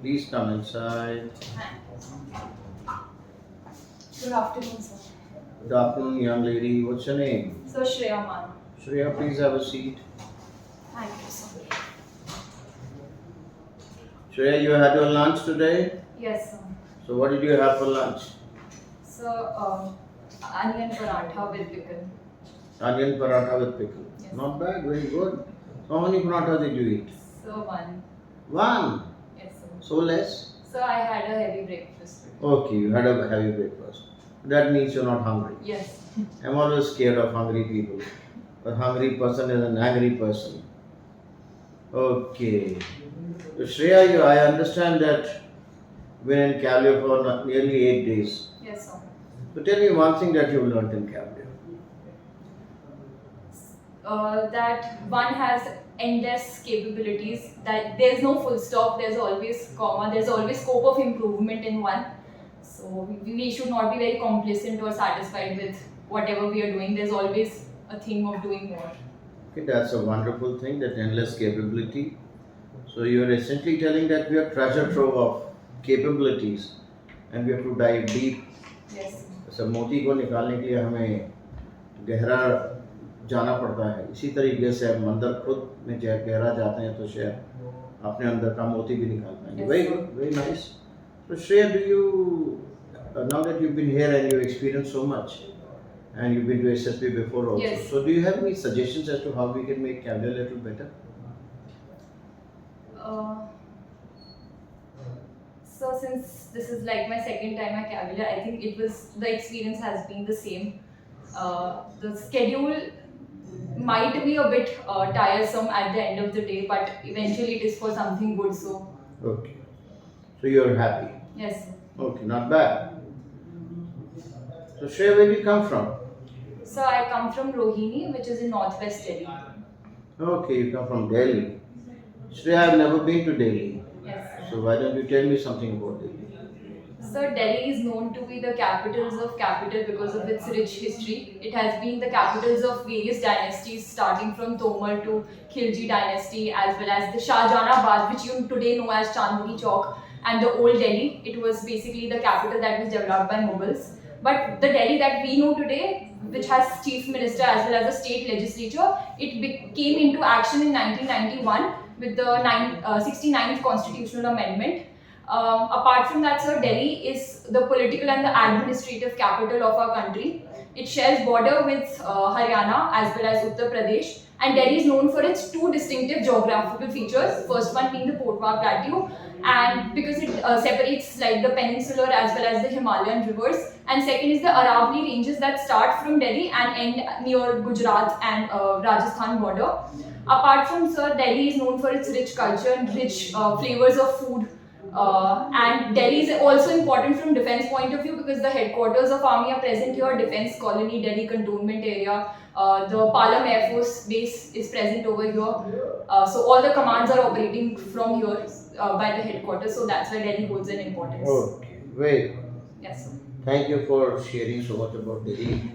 Please come inside. Good afternoon, sir. Good afternoon, young lady. What's your name? So, Shreya Man. Shreya, please have a seat. Thank you, sir. Shreya, you had your lunch today? Yes, sir. So, what did you have for lunch? So, onion paratha with pickle. Onion paratha with pickle. Yes. Not bad, very good. So, how many parathas did you eat? So, one. One. Yes, sir. So less? So, I had a heavy breakfast. Okay, you had a heavy breakfast. That means you're not hungry. Yes. I'm always scared of hungry people. A hungry person is an angry person. Okay. So Shreya, I understand that you've been in Cavalier for nearly 8 days. Yes, sir. So tell me one thing that you've learned in Cavalier. That one has endless capabilities, that there's no full stop, there's always comma, there's always scope of improvement in one. So we should not be very complacent or satisfied with whatever we are doing. There's always a thing of doing more. Okay, that's a wonderful thing, that endless capability. So you're essentially telling that we are treasure trove of capabilities and we have to dive deep. Yes. सब मोती को निकालने के लिए हमें गहरा जाना पड़ता है, इसी तरीके से हम अंदर खुद में गहरा जाते हैं तो शायद अपने अंदर का मोती भी निकाल पाएंगे. Yes, Very sir. good, very nice. So Shreya, do you now that you've been here and you experienced so much and you've been to SSB before also, Yes. so do you have any suggestions as to how we can make Cavalier a little better? So since this is like my second time at Cavalier, I think the experience has been the same. The schedule might be a bit tiresome at the end of the day, but eventually it is for something good. So Okay. So you're happy. yes. Okay, not bad. So Shreya, where do you come from? So I come from Rohini, which is in northwest Delhi. Okay, you come from Delhi. Shreya, I've never been to Delhi. Yes. So why don't you tell me something about Delhi? So Delhi is known to be the capitals of capital because of its rich history. It has been the capitals of various dynasties, starting from Tomar to Khilji dynasty, as well as the Shahjahanabad, which you today know as Chandni Chowk, and the old Delhi. It was basically the capital that was developed by Mughals. But the Delhi that we know today, which has chief minister as well as a state legislature, came into action in 1991 with the 69th constitutional amendment. Apart from that, sir, Delhi is the political and the administrative capital of our country. It shares border with Haryana as well as Uttar Pradesh. And Delhi is known for its two distinctive geographical features. First one being the Potwar Plateau, and because it separates like the peninsular as well as the Himalayan rivers. And second is the Aravalli ranges that start from Delhi and end near Gujarat and Rajasthan border. Apart from, sir, Delhi is known for its rich culture and rich flavors of food. And Delhi is also important from defense point of view because the headquarters of army are present here, defense colony, Delhi cantonment area. The Palam Air Force base is present over here. So all the commands are operating from here by the headquarters. So that's why Delhi holds an importance. Okay, very good. Yes, sir. Thank you for sharing so much about Delhi.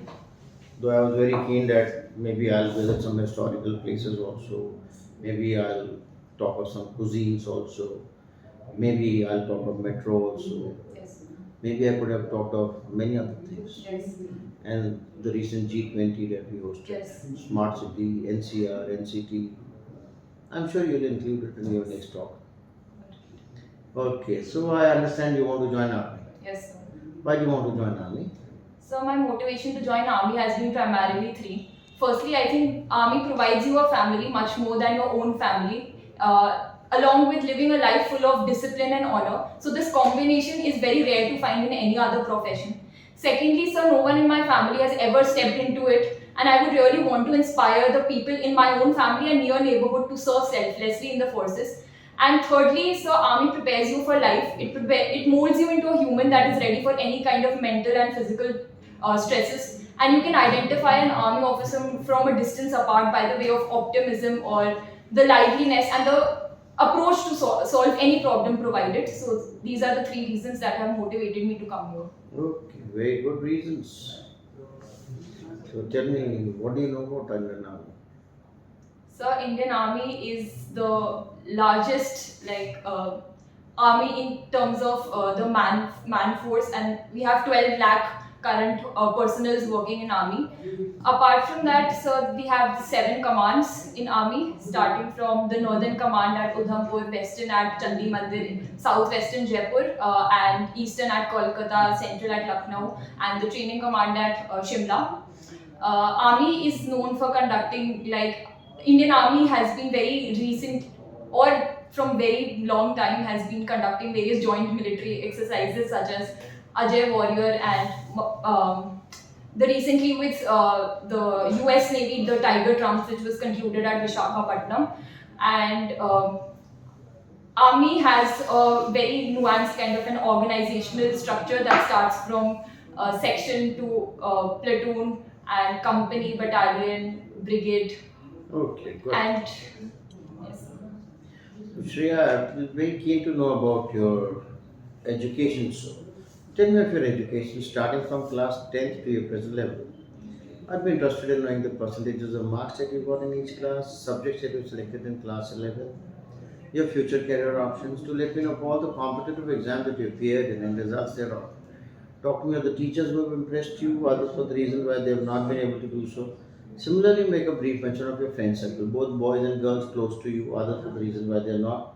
Though I was very keen that maybe I'll visit some historical places also. Maybe I'll talk of some cuisines also. Maybe I'll talk of metro also. Yes. Maybe I could have talked of many other things. Yes. And the recent G20 that we hosted. Yes. Smart City, NCR, NCT. I'm sure you'll include it in your next talk. Okay, so I understand you want to join army. Yes, sir. Why do you want to join army? So my motivation to join army has been primarily three. Firstly, I think army provides you a family much more than your own family, along with living a life full of discipline and honor. So this combination is very rare to find in any other profession. Secondly, sir, no one in my family has ever stepped into it, and I would really want to inspire the people in my own family and near neighborhood to serve selflessly in the forces. And thirdly, sir, army prepares you for life. It molds you into a human that is ready for any kind of mental and physical stresses. And you can identify an army officer from a distance apart by the way of optimism or the liveliness and the approach to solve any problem provided. So these are the three reasons that have motivated me to come here. Okay, very good reasons. So tell me, what do you know about Indian Army? So Indian Army is the largest army in terms of the man force, and we have 12 lakh current personals working in army. Apart from that, so we have the 7 commands in army, starting from the northern command at Udhampur, western at Chandi Mandir, southwestern Jaipur, and eastern at Kolkata, central at Lucknow, and the training command at Shimla. Army is known for conducting, like, Indian Army has been very recent, or from very long time has been conducting various joint military exercises such as Ajay Warrior, and the recently with the US Navy, the Tiger Trumps, which was concluded at Vishakhapatnam. And Army has a very nuanced kind of an organizational structure that starts from section to platoon and company, battalion, brigade, Okay, good. and yes. Shreya, I'm very keen to know about your education. So, tell me of your education starting from class 10th to your present level. I'd be interested in knowing the percentages of marks that you got in each class, subjects that you selected in class 11, your future career options, to let me know of all the competitive exams that you appeared in and results thereof. Talk to me of the teachers who have impressed you, others for the reason why they have not been able to do so. Similarly, make a brief mention of your friend circle, both boys and girls close to you, others for the reason why they are not.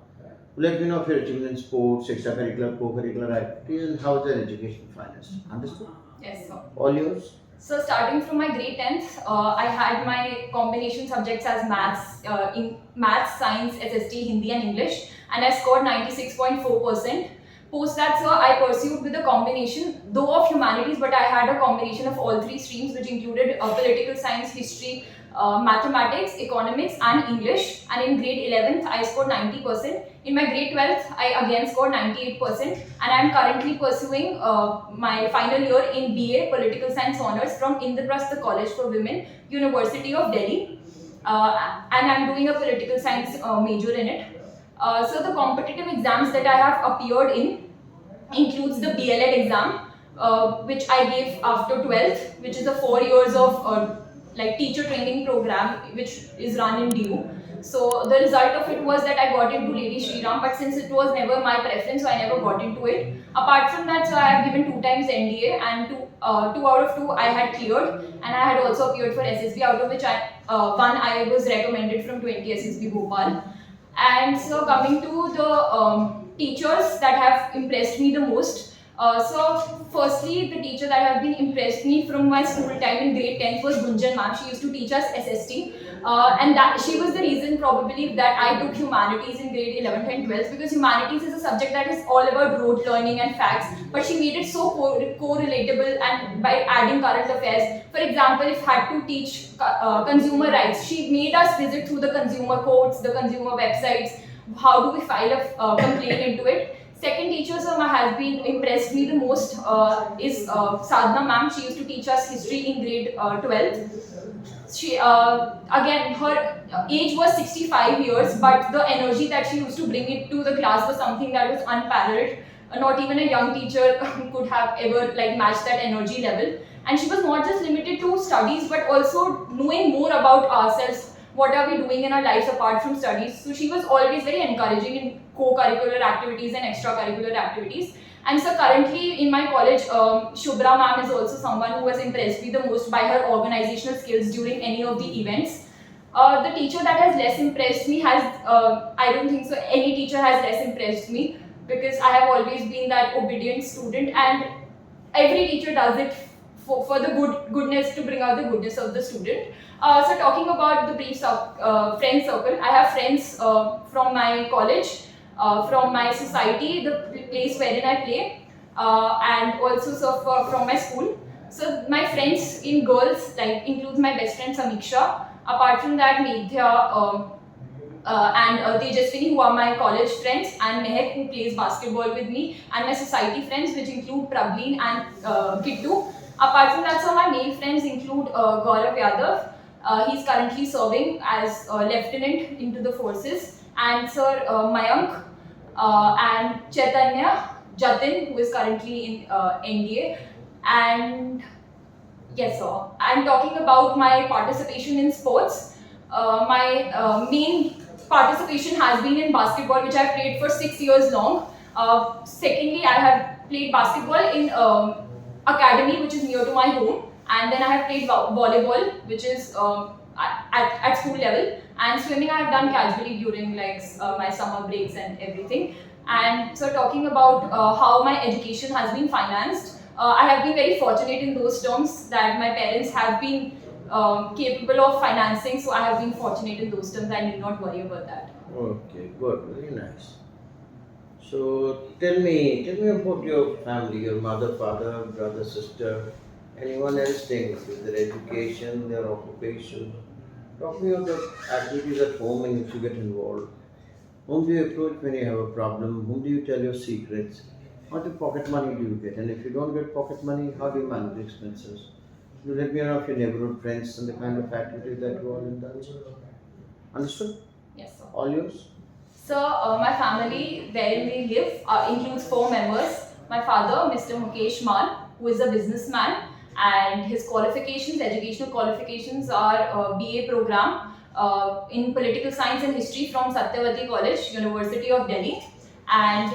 Let me know of your achievement in sports, extracurricular, co-curricular activities, and how is their education financed. Understood? Yes, sir. All yours? So starting from my grade 10th, I had my combination subjects as maths, in maths, science, SST, Hindi and English, and I scored 96.4%. Post that, sir, I pursued with a combination, though of humanities, but I had a combination of all three streams, which included political science, history, mathematics, economics, and English. And in grade 11th, I scored 90%. In my grade 12th, I again scored 98%, and I am currently pursuing my final year in BA Political Science Honours from Indraprastha College for Women, University of Delhi, and I am doing a political science major in it. So the competitive exams that I have appeared in includes the BLED exam, which I gave after 12th, which is a 4 years of like teacher training program which is run in DU. So the result of it was that I got into Lady Shri Ram, but since it was never my preference, so I never got into it. Apart from that, so I have given 2 times NDA, and 2 out of 2 I had cleared, and I had also appeared for SSB, out of which one I was recommended from 20 SSB Bhopal. And so coming to the teachers that have impressed me the most. So firstly, the teacher that have been impressed me from my school time in grade 10th was Gunjan ma'am. She used to teach us SST, and that she was the reason probably that I took humanities in grade 11th and 12th, because humanities is a subject that is all about rote learning and facts, but she made it so correlatable, and by adding current affairs. For example, if had to teach consumer rights, she made us visit through the consumer courts, the consumer websites. How do we file a complaint into it? Second teacher who has been impressed me the most is Sadhna ma'am. She used to teach us history in grade 12th. She again, her age was 65 years, but the energy that she used to bring it to the class was something that was unparalleled. Not even a young teacher could have ever like matched that energy level. And she was not just limited to studies, but also knowing more about ourselves. What are we doing in our lives apart from studies? So she was always very encouraging in co-curricular activities and extracurricular activities. And so currently in my college, Shubhra ma'am is also someone who has impressed me the most by her organizational skills during any of the events. The teacher that has less impressed me has, I don't think so any teacher has less impressed me, because I have always been that obedient student, and every teacher does it for the goodness, to bring out the goodness of the student. So talking about the brief friend circle, I have friends from my college, from my society, the place wherein I play, and also from my school. So my friends in girls like includes my best friend Samiksha. Apart from that, Medhya and Tejaswini, who are my college friends, and Mehak, who plays basketball with me, and my society friends, which include Prableen and Kittu. Apart from that, so my male friends include Gaurav Yadav. He's currently serving as lieutenant into the forces, and Sir Mayank and Chaitanya Jatin, who is currently in NDA. And yes, sir. I'm talking about my participation in sports. My main participation has been in basketball, which I've played for 6 years long. Secondly, I have played basketball in academy which is near to my home, and then I have played volleyball which is at school level, and swimming I have done casually during like my summer breaks and everything. And so talking about how my education has been financed, I have been very fortunate in those terms that my parents have been capable of financing, so I have been fortunate in those terms. I need not worry about that. Okay, good, very nice. So tell me about your family, your mother, father, brother, sister, anyone else staying with you, their education, their occupation. Talk me about the activities at home in which you get involved. Whom do you approach when you have a problem? Whom do you tell your secrets? How much pocket money do you get? And if you don't get pocket money, how do you manage expenses? You let me know of your neighborhood friends and the kind of activities that you all indulge. Understood? Yes, sir. All yours? So, my family wherein we live includes 4 members. My father, Mr. Mukesh Man, who is a businessman, and his qualifications, educational qualifications, are BA program in political science and history from Satyavati College, University of Delhi. And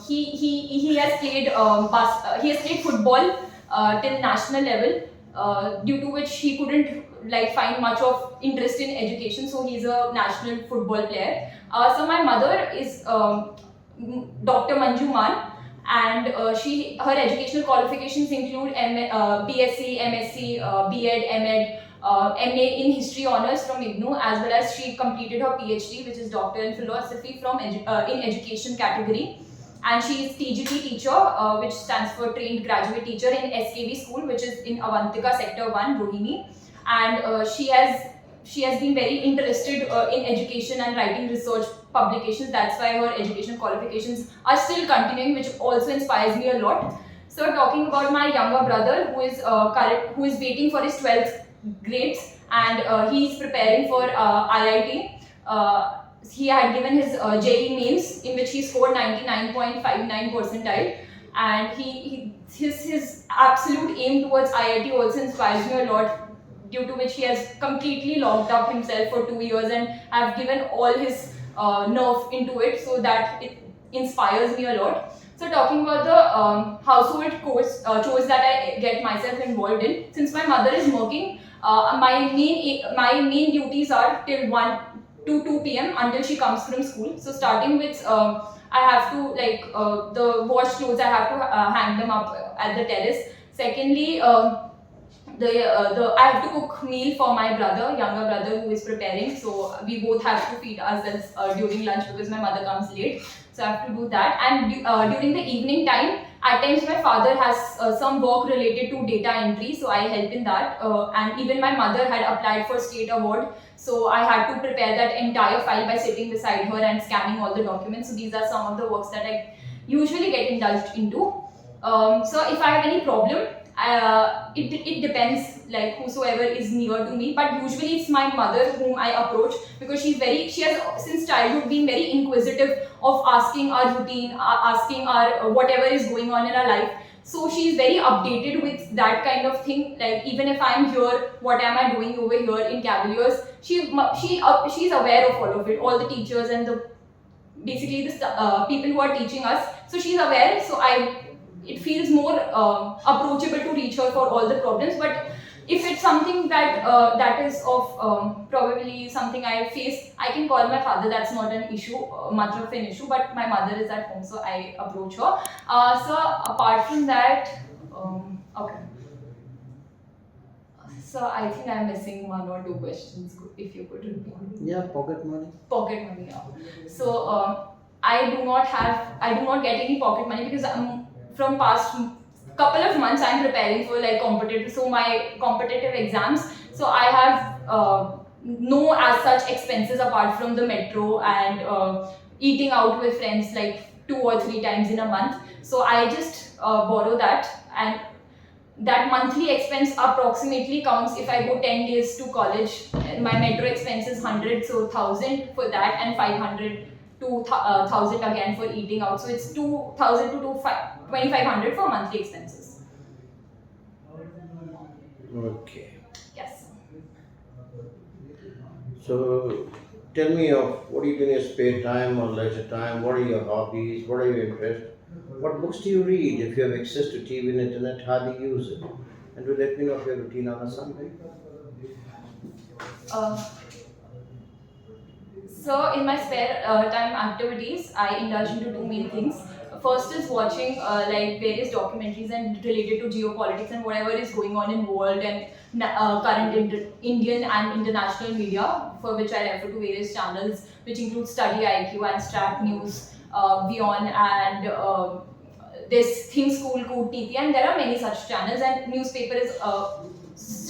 he has played he has played football till national level, due to which he couldn't like find much of interest in education, so he's a national football player. So my mother is Dr. Manju Man, and her educational qualifications include BSc, MSc, B.Ed, M.Ed, MA in History Honours from IGNOU, as well as she completed her PhD, which is Doctor in Philosophy from in Education category. And she is TGT teacher, which stands for Trained Graduate Teacher in SKV School, which is in Avantika Sector 1, Rohini. And she has been very interested in education and writing research publications. That's why her education qualifications are still continuing, which also inspires me a lot. So talking about my younger brother, who is waiting for his 12th grades, and he is preparing for IIT. He had given his JEE mains, in which he scored 99.59 percentile, and his absolute aim towards IIT also inspires me a lot, due to which he has completely locked up himself for 2 years and have given all his nerve into it, so that it inspires me a lot. So talking about the household chores that I get myself involved in, since my mother is working, my main duties are till 1 to 2 p.m. until she comes from school. So starting with I have to the washed clothes, I have to hang them up at the terrace. Secondly, I have to cook meal for my younger brother who is preparing. So we both have to feed ourselves during lunch because my mother comes late. So I have to do that. And during the evening time, at times my father has some work related to data entry, so I help in that. And even my mother had applied for state award, so I had to prepare that entire file by sitting beside her and scanning all the documents. So these are some of the works that I usually get indulged into. So if I have any problem, it depends, like whosoever is near to me, but usually it's my mother whom I approach, because she has since childhood been very inquisitive of asking our routine, asking our whatever is going on in our life. So she's very updated with that kind of thing. Like even if I'm here, what am I doing over here in Cavaliers? She's aware of all of it, all the teachers and basically the people who are teaching us. So she's aware. So it feels more approachable to reach her for all the problems. But if it's something that is of probably something I face, I can call my father. That's not an issue, much of an issue. But my mother is at home, so I approach her. So apart from that, okay. So I think I'm missing 1 or 2 questions. If you could repeat. Yeah, pocket money. Pocket money, yeah. So I do not get any pocket money, because from past couple of months I'm preparing for my competitive exams. So I have no as such expenses apart from the metro and eating out with friends like 2 or 3 times in a month. So I just borrow that, and that monthly expense approximately counts if I go 10 days to college. My metro expense is 100, so 1000 for that, and 500 to 1000 again for eating out. So it's 2000 to 2500 for monthly expenses. Okay. Yes. So tell me of what do you do in your spare time or leisure time? What are your hobbies? What are your interests? What books do you read? If you have access to TV and internet, how do you use it? And do let me know of your routine on a Sunday. Uh, So, in my spare time activities, I indulge into two main things. First is watching like various documentaries and related to geopolitics and whatever is going on in world and current Indian and international media, for which I refer to various channels, which include Study IQ and Strat News, Beyond, and this Think School Code TP, and there are many such channels. And newspaper is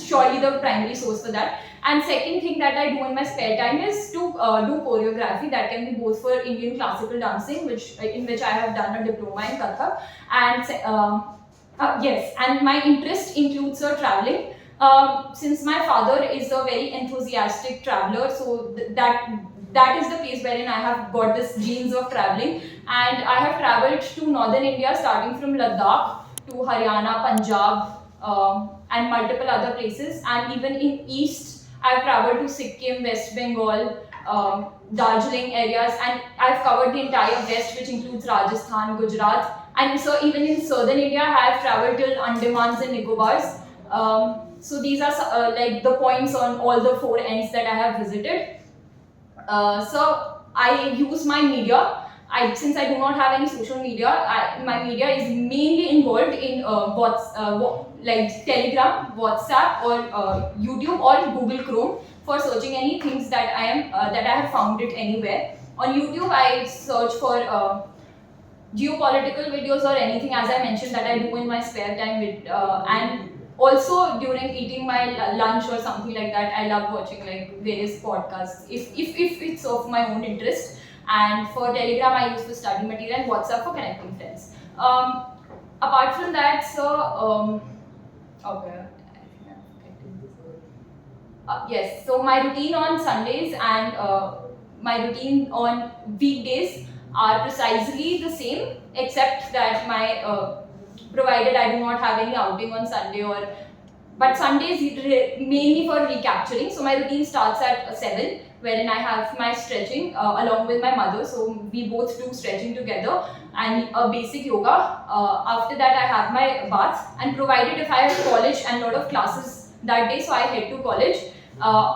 surely the primary source for that. And second thing that I do in my spare time is to do choreography. That can be both for Indian classical dancing, which in which I have done a diploma in Kathak, and yes, and my interest includes traveling. Since my father is a very enthusiastic traveler, so that is the place wherein I have got this genes of traveling, and I have traveled to northern India, starting from Ladakh to Haryana, Punjab, and multiple other places, and even in east I've traveled to Sikkim, West Bengal, Darjeeling areas, and I've covered the entire West, which includes Rajasthan, Gujarat, and so even in southern India, I have traveled till Andamans and Nicobars. So these are like the points on all the four ends that I have visited. So I use my media. Since I do not have any social media, my media is mainly involved in like Telegram, WhatsApp, or YouTube or Google Chrome for searching any things that I have found it anywhere. On YouTube, I search for geopolitical videos or anything, as I mentioned, that I do in my spare time, and also during eating my lunch or something like that, I love watching like various podcasts if it's of my own interest. And for Telegram, I use for study material, and WhatsApp for connecting friends. Apart from that, so okay, I think I'm forgetting. Yes, so my routine on Sundays and my routine on weekdays are precisely the same, except that my provided I do not have any outing on Sunday, or but Sundays mainly for recapturing. So my routine starts at 7, wherein I have my stretching along with my mother. So we both do stretching together and a basic yoga. After that, I have my bath, and provided if I have college and lot of classes that day, so I head to college.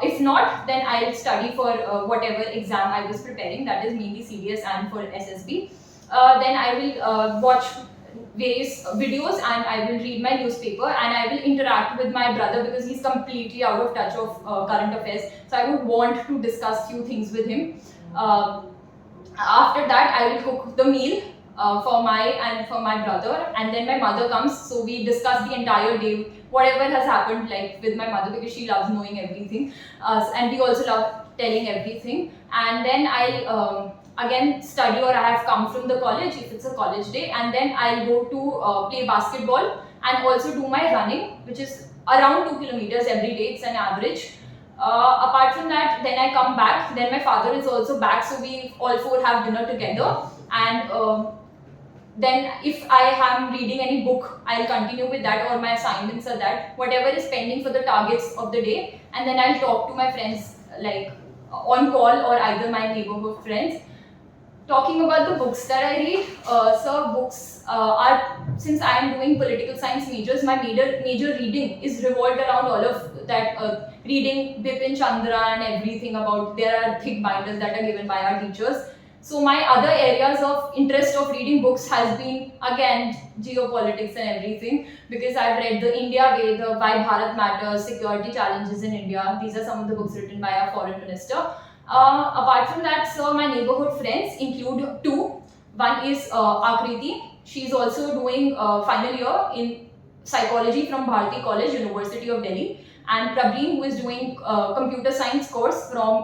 If not, then I'll study for whatever exam I was preparing, that is mainly CDS and for SSB. Then I will watch various videos, and I will read my newspaper, and I will interact with my brother because he's completely out of touch of current affairs. So I would want to discuss few things with him. After that, I will cook the meal for my brother, and then my mother comes. So we discuss the entire day, whatever has happened, like with my mother, because she loves knowing everything, and we also love telling everything. And then I'll again study, or I have come from the college if it's a college day, and then I'll go to play basketball and also do my running, which is around 2 kilometers every day. It's an average. Apart from that, then I come back. Then my father is also back, so we all four have dinner together. And then if I am reading any book, I'll continue with that, or my assignments are that, whatever is pending for the targets of the day. And then I'll talk to my friends, like on call, or either my neighborhood friends. Talking about the books that I read, so books are, since I am doing political science majors, my major reading is revolved around all of that, reading Bipin Chandra and everything about, there are thick binders that are given by our teachers. So my other areas of interest of reading books has been again geopolitics and everything, because I've read the India Way, the Why Bharat Matters, Security Challenges in India. These are some of the books written by our foreign minister. Apart from that, so my neighborhood friends include two. One is Akriti. She's also doing final year in psychology from Bharati College, University of Delhi. And Prableen, who is doing computer science course from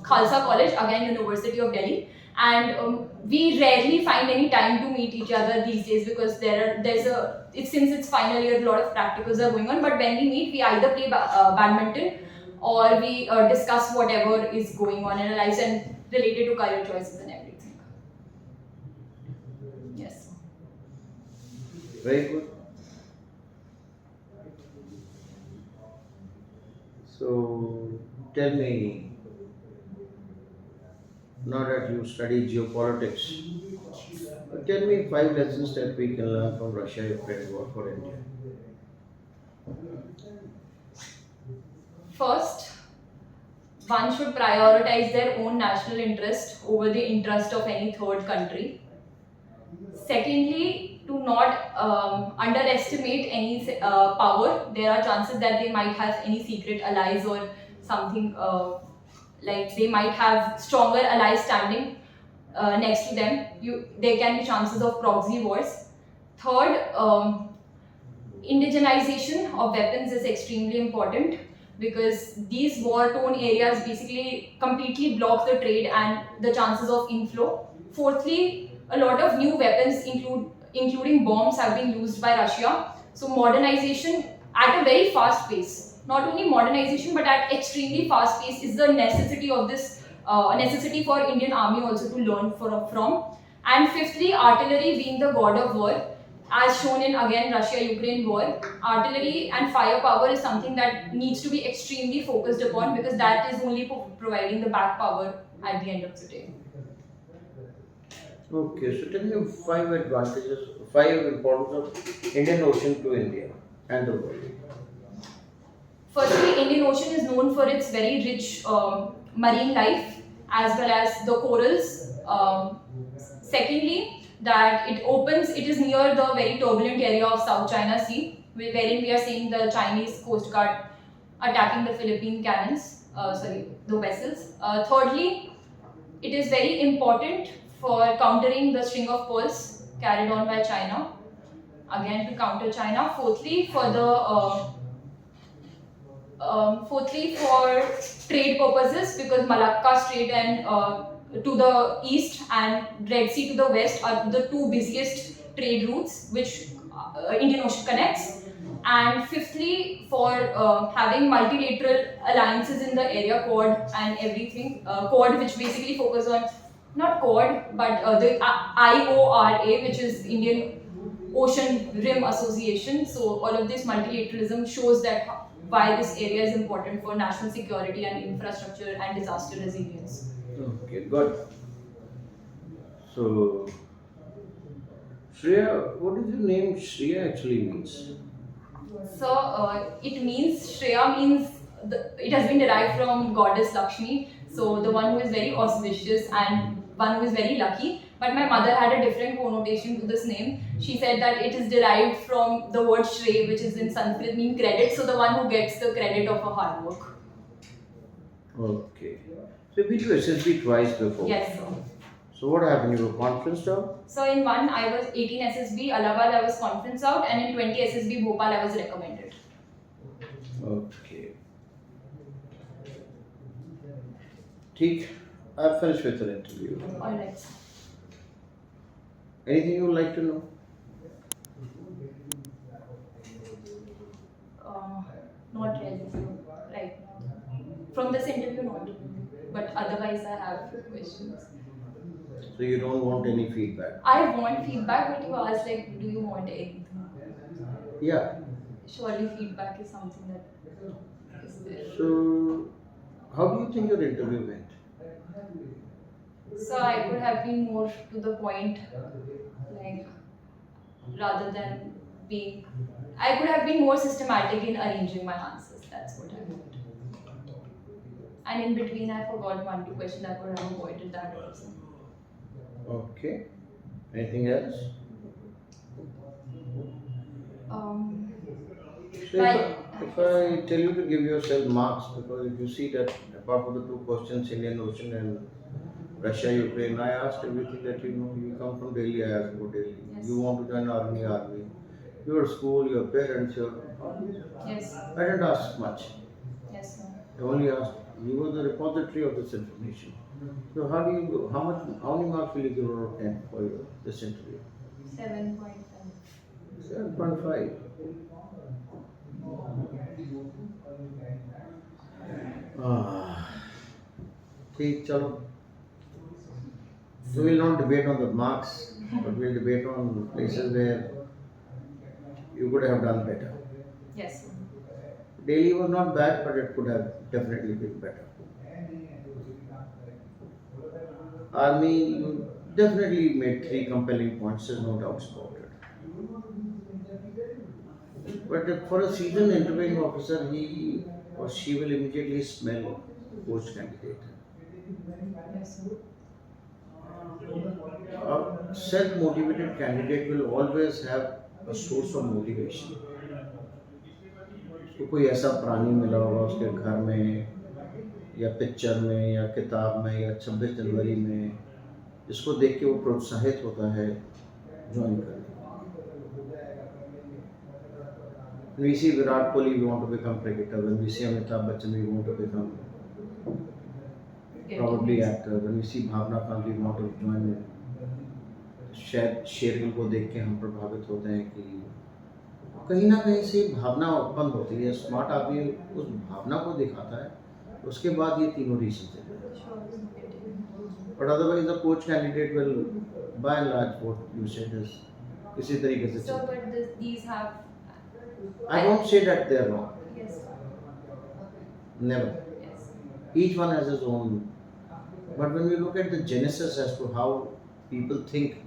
Khalsa College, again University of Delhi. And we rarely find any time to meet each other these days, because since it's final year, a lot of practicals are going on. But when we meet, we either play badminton, or we discuss whatever is going on in our lives and related to career choices and everything. Yes. Very good. So tell me, now that you study geopolitics, tell me five lessons that we can learn from Russia-Ukraine war for India. First, one should prioritize their own national interest over the interest of any third country. Secondly, to not underestimate any power. There are chances that they might have any secret allies or something like they might have stronger allies standing next to them. There can be chances of proxy wars. Third, indigenization of weapons is extremely important because these war-torn areas basically completely block the trade and the chances of inflow. Fourthly, a lot of new weapons, including bombs, have been used by Russia. So modernization at a very fast pace. Not only modernization, but at extremely fast pace is the necessity of this necessity for Indian Army also to learn from. And fifthly, artillery being the god of war, as shown in again Russia-Ukraine war, artillery and firepower is something that needs to be extremely focused upon because that is only providing the back power at the end of the day. Okay, so tell me five advantages, five importance of Indian Ocean to India and the world. Firstly, Indian Ocean is known for its very rich marine life as well as the corals. Secondly, that it is near the very turbulent area of South China Sea, wherein we are seeing the Chinese Coast Guard attacking the Philippine the vessels. Thirdly, it is very important for countering the string of pearls carried on by China, again to counter China. Fourthly, for trade purposes, because Malacca Strait and to the east and Red Sea to the west are the two busiest trade routes which Indian Ocean connects. And fifthly, for having multilateral alliances in the area, Quad and everything. Quad, which basically focus on not Quad, but the IORA, which is Indian Ocean Rim Association. So all of this multilateralism shows that why this area is important for national security and infrastructure and disaster resilience. Okay, good. So, Shreya, what does the name Shreya actually means? So Shreya means it has been derived from goddess Lakshmi. So the one who is very auspicious and one who is very lucky. But my mother had a different connotation to this name. She said that it is derived from the word Shrey, which is in Sanskrit mean credit. So the one who gets the credit of a hard work. Okay. So you've been to SSB twice before. Yes, sir. So what happened? You were conferenced out? So in one I was 18 SSB, Allahabad I was conference out, and in 20 SSB Bhopal I was recommended. Okay. Theek, I've finished with the interview. Alright. Anything you would like to know? Not really, right now. From this interview, not really. But otherwise, I have questions. So you don't want any feedback? I want feedback, but you asked like, do you want anything? Yeah. Surely feedback is something that is there. So, how do you think your interview went? So I could have been more to the point, like rather than being. I could have been more systematic in arranging my answers. That's what I meant. And in between, I forgot one, two questions. I could have avoided that also. Okay. Anything else? So if I tell you to give yourself marks, because if you see that apart from the two questions, Indian Ocean and Russia, Ukraine, I asked everything that you know. You come from Delhi, I asked about Delhi. Yes. You want to join army. Your school, your parents, your. Yes. I didn't ask much. Yes, sir. I only asked. You were the repository of this information. So how do you go? How many marks will you give out of 10 for this interview? 7.5. 7.5. ठीक चलो. So we'll not debate on the marks, but we'll debate on places where you could have done better. Yes, sir. Delhi was not bad, but it could have definitely been better. Army, you definitely made three compelling points, there's no doubts about it. But for a seasoned interviewing officer, he or she will immediately smell post candidate. Yes, sir. A self motivated candidate will always have a source of motivation. उसको कोई ऐसा प्राणी मिला होगा उसके घर में या पिक्चर में या किताब में या 26 जनवरी में, जिसको देख के वो प्रोत्साहित होता है ज्वाइन करने। When we see Virat Kohli, we want to become cricketer. When we see Amitabh Bachchan, we want to become probably actor. When we see Bhavna Khan, we want to join it. शायद शेरगिल को देख के हम प्रभावित होते हैं कि कहीं ना कहीं से भावना उत्पन्न होती है। स्मार्ट आदमी उस भावना को दिखाता है, उसके बाद ये तीनों रीजन देता है। But otherwise the coach candidate will buy and large what you said is इसी तरीके से So, but these have. I won't say that they are wrong. Yes. Never. Yes. Each one has his own. But when we look at the genesis as to how people think,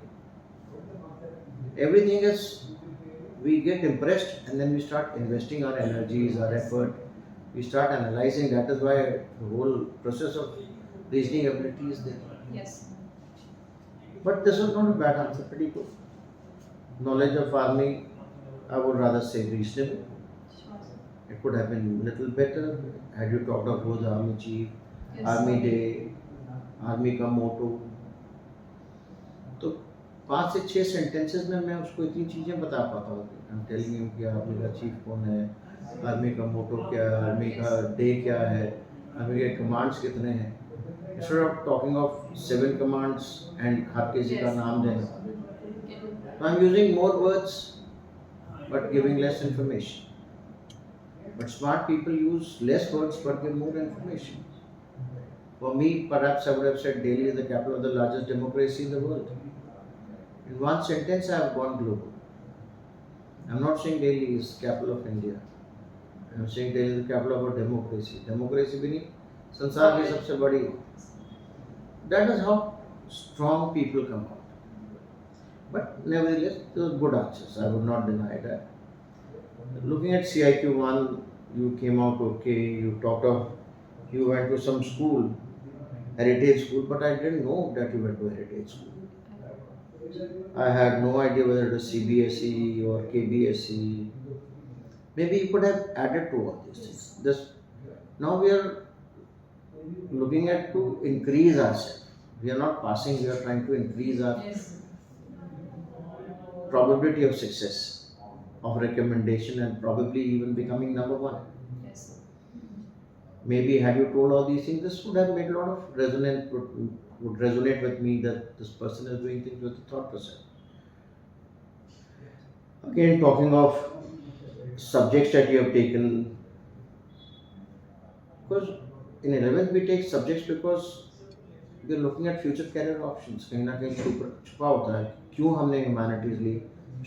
everything is we get impressed and then we start investing our energies, our effort. We start analyzing. That is why the whole process of reasoning ability is there. Yes. But this is not a bad answer. Pretty good. Knowledge of army, I would rather say reasonable. Sure, sir. It could have been little better had you talked of who the army chief, Yes, army sir. Day, army का मोटो। तो 5 से 6 sentences में मैं उसको इतनी चीज़ें बता पाता हूँ। आई एम टेलिंग हिम कि आर्मी का चीफ कौन है, आर्मी का मोटो क्या है, आर्मी का डे क्या है, आर्मी के कमांड्स कितने हैं। Instead of talking of 7 commands and हर किसी का Yes. नाम देना, Okay. तो I am using more words but giving less information. But smart people use less words but give more information. For me, perhaps I would have said Delhi is the capital of the largest democracy in the world. In one sentence, I have gone global. I'm not saying Delhi is capital of India. I'm saying Delhi is the capital of our democracy. Democracy भी नहीं, संसार की सबसे बड़ी। That is how strong people come out. But nevertheless, those good answers. I would not deny that. Looking at CIQ1, you came out okay. You talked of you went to some school, heritage school, but I didn't know that you went to heritage school. I had no idea whether it was CBSE or KBSE. Maybe you could have added to all these things. This now we are looking at to increase ourselves. We are not passing. We are trying to increase our Yes. probability of success, of recommendation, and probably even becoming number one. Yes. Maybe had you told all these things, this would have made a lot of resonance, would resonate with me that this person is doing things with the thought process. Again, talking of subjects that you have taken, because in 11th we take subjects because we are looking at future career options. कहीं ना कहीं छुपा होता है क्यों हमने humanities ली,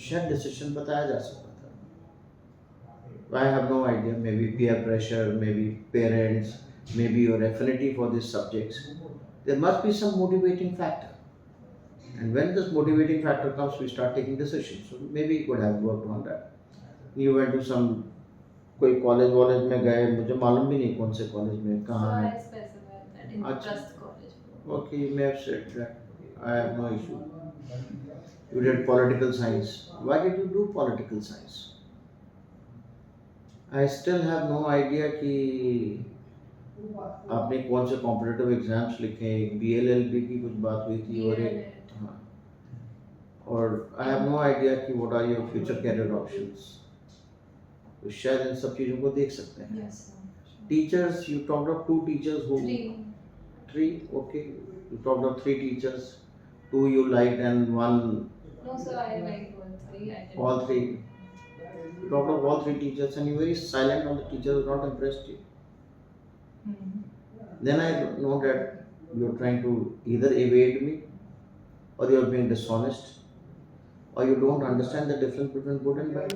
शायद decision बताया जा सकता था। I have no idea, maybe peer pressure, maybe parents, maybe your affinity for these subjects. There must be some motivating factor. And when this motivating factor comes, we start taking decisions. So maybe you could have worked on that. You went to some कोई college में गए, मुझे मालूम भी नहीं कौन से college में So कहाँ है। I specified that in the Achha. trust college. Okay, you may have said that. I have no issue. You did political science. Why did you do political science? I still have no idea कि आपने कौन से competitive exams लिखे। एक BLLB की कुछ बात हुई थी और एक Yeah. हाँ, और आई हैव नो आइडिया कि what are your future career options. तो शायद इन सब चीज़ों को देख सकते हैं। Yes. Teachers, you talked of 2 teachers who 3. okay, you talked of 3 teachers, 2 you liked and 1 No, sir, I like all 3. I did. all 3. You talked of all 3 teachers and you were very silent on the teacher who not impressed you. Hmm. Then I know that you're trying to either evade me or you're being dishonest or you don't understand the difference between good and bad.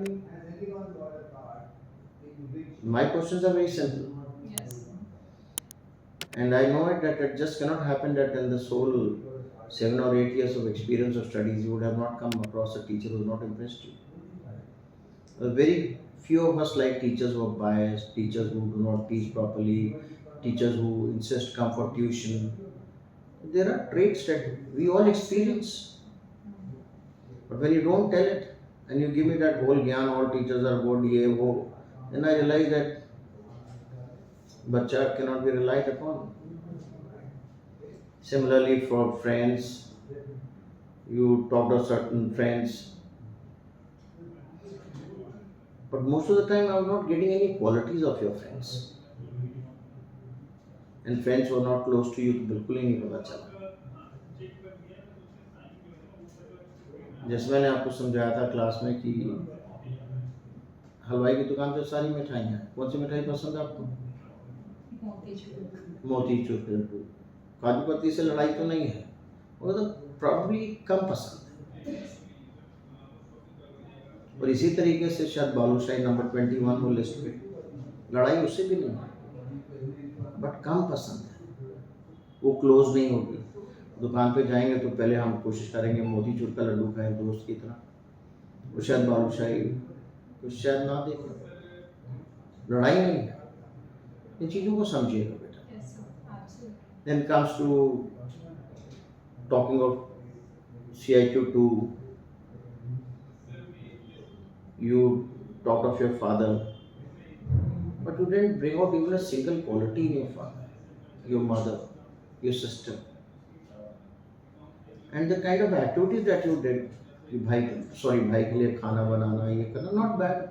My questions are very simple Yes. And I know it that it just cannot happen that in this whole 7 or 8 years of experience of studies, you would have not come across a teacher who has not impressed you. Very few of us like teachers who are biased, teachers who do not teach properly, teachers who insist come for tuition. There are traits that we all experience. But when you don't tell it and you give me that whole gyan, all teachers are good, ye, wo, then I realize that bacha cannot be relied upon. Similarly, for friends, you talk to certain friends, but most of the time I'm not getting any qualities of your friends. And friends who are not close to you तो बिल्कुल ही नहीं पता चला. जैसे मैंने आपको समझाया था क्लास में कि हलवाई की दुकान पे सारी मिठाइयाँ हैं. कौन सी मिठाई पसंद है आपको? मोतीचूर के लड्डू. काजू कतली से लड़ाई तो नहीं है, वो तो प्रॉब्ली कम पसंद है. और इसी तरीके से शायद बालूशाही नंबर 21 हो लिस्ट पे, लड़ाई उससे भी नहीं है, बट कम पसंद है, वो क्लोज नहीं होगी. दुकान पे जाएंगे तो पहले हम कोशिश करेंगे मोतीचूर का लड्डू खाएं दोस्त की तरह, वो शायद बालूशाही कुछ शायद ना देखें. लड़ाई नहीं है. इन चीज़ों को समझिएगा बेटा. Then comes to talking of CIQ2, you talked of your father, but you didn't bring out even a single quality in your father, your mother, your sister. And the kind of activities that you did, कि भाई के लिए खाना बनाना, ये करना, not bad.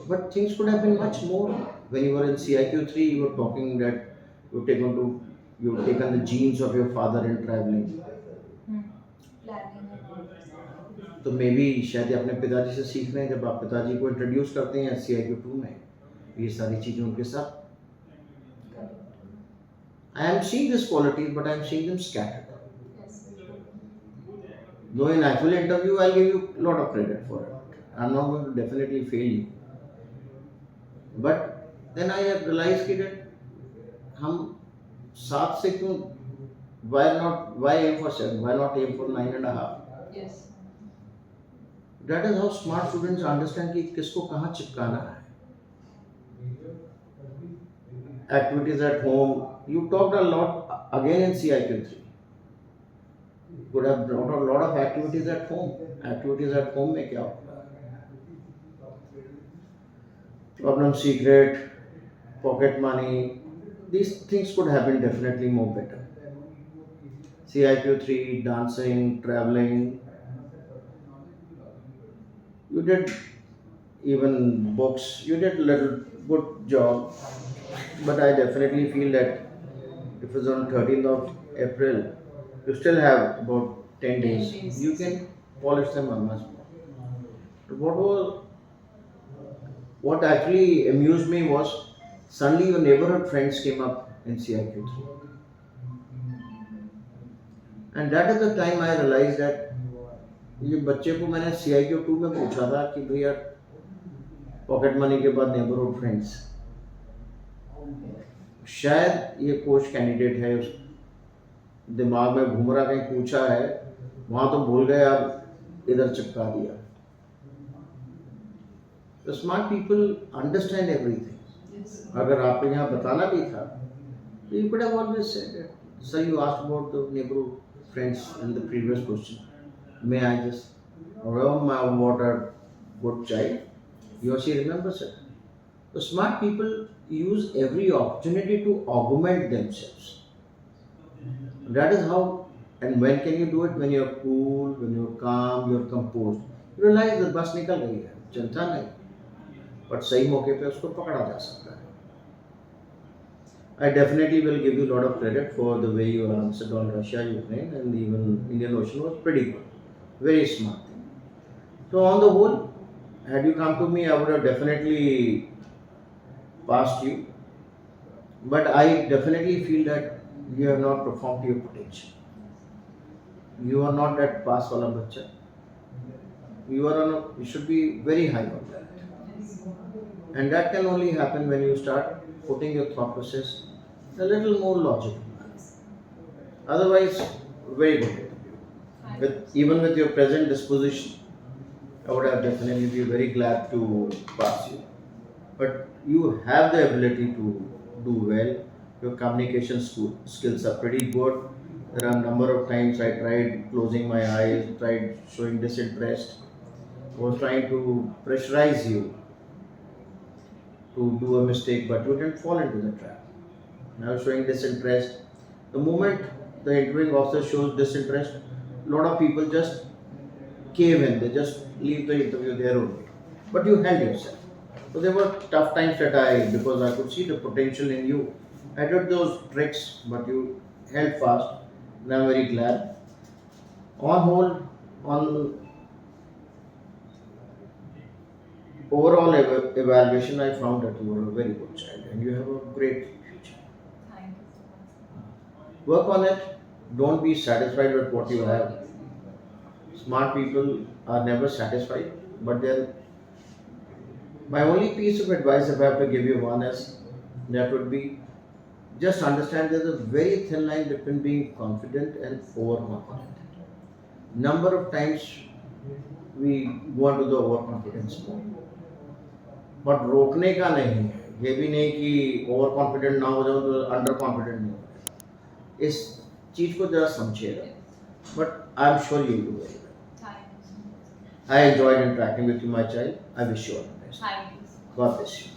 But things could have been much more. When you were in CIQ3, you were talking that you've taken the genes of your father in traveling. तो may be शायद अपने पिताजी से सीख रहे हैं. जब आप पिताजी को इंट्रोड्यूस करते हैं CIQ2 में, ये सारी चीज़ें उनके साथ. I am seeing this qualities, but I am seeing them scattered. Though in actual interview, I'll give you a lot of credit for it. I'm not going to definitely fail you. But then I have realized that हम 7 से क्यों, why aim for 7, why not aim for 9.5? Yes. That is how smart students understand कि किसको कहाँ चिपकाना है. Activities at home, you talked a lot again in CIQ3. You could have brought a lot of activities at home. Activities at home में क्या होगा? Problem secret, pocket money, these things could have been definitely more better. CIQ3, dancing, traveling, you did even books, you did a little good job, but I definitely feel that if it's on 13th of April, you still have about 10 days. 10 days. You can polish them on much more. What actually amused me was suddenly your neighborhood friends came up in CIQ3. And that is the time I realized that ये बच्चे को मैंने CIQ2 में पूछा था कि भैया pocket money के बाद नेबरहुड फ्रेंड्स, शायद ये कोच कैंडिडेट है, उस दिमाग में घूम रहा, कहीं पूछा है वहाँ तो भूल गए, अब इधर चिपका दिया. The smart people understand everything. Yes. अगर आपको यहाँ बताना भी था, तो you could have always said that. Sir, you asked about the neighborhood friends in the previous question. May I just remember what a good child? He or she remembers it. The smart people use every opportunity to augment themselves. That is how, and when can you do it? When you're cool, when you're calm, you're composed. You realize the bus निकल गई है, चिंता नहीं, but सही मौके पे उसको पकड़ा जा सकता है. I definitely will give you a lot of credit for the way you answered on Russia, Ukraine, and even Indian Ocean was pretty good. Very smart thing. So on the whole, had you come to me, I would have definitely passed you. But I definitely feel that you have not performed to your potential. You are not that pass wala bachcha. You should be very high on that. And that can only happen when you start putting your thought process a little more logical. Otherwise, very good interview. Even with your present disposition, I would have definitely be very glad to pass you. But you have the ability to do well. Your communication skills are pretty good. There are a number of times I tried closing my eyes, tried showing disinterest, was trying to pressurize you to do a mistake, but you didn't fall into the trap. Now showing disinterest. The moment the interviewing officer shows disinterest, a lot of people just cave in. They just leave the interview there only. But you held yourself. So there were tough times that because I could see the potential in you. I did those tricks, but you held fast, and I'm very glad. On whole, on overall evaluation, I found that you were a very good child and you have a great future. Thank you so much. Work on it. Don't be satisfied with what you have. Smart people are never satisfied, but then my only piece of advice, if I have to give you one, is that would be just understand there's a very thin line between being confident and overconfident. Number of times we go into the overconfidence mode, but रोकने का नहीं है, ये भी नहीं कि over confident ना हो जाओ तो अंडर कॉन्फिडेंट नहीं हो। इस चीज़ को जरा समझिएगा, but I am sure you do very well. Thank you so much. I enjoyed interacting with you my child. I wish you all the best. Thank you so much. God bless you.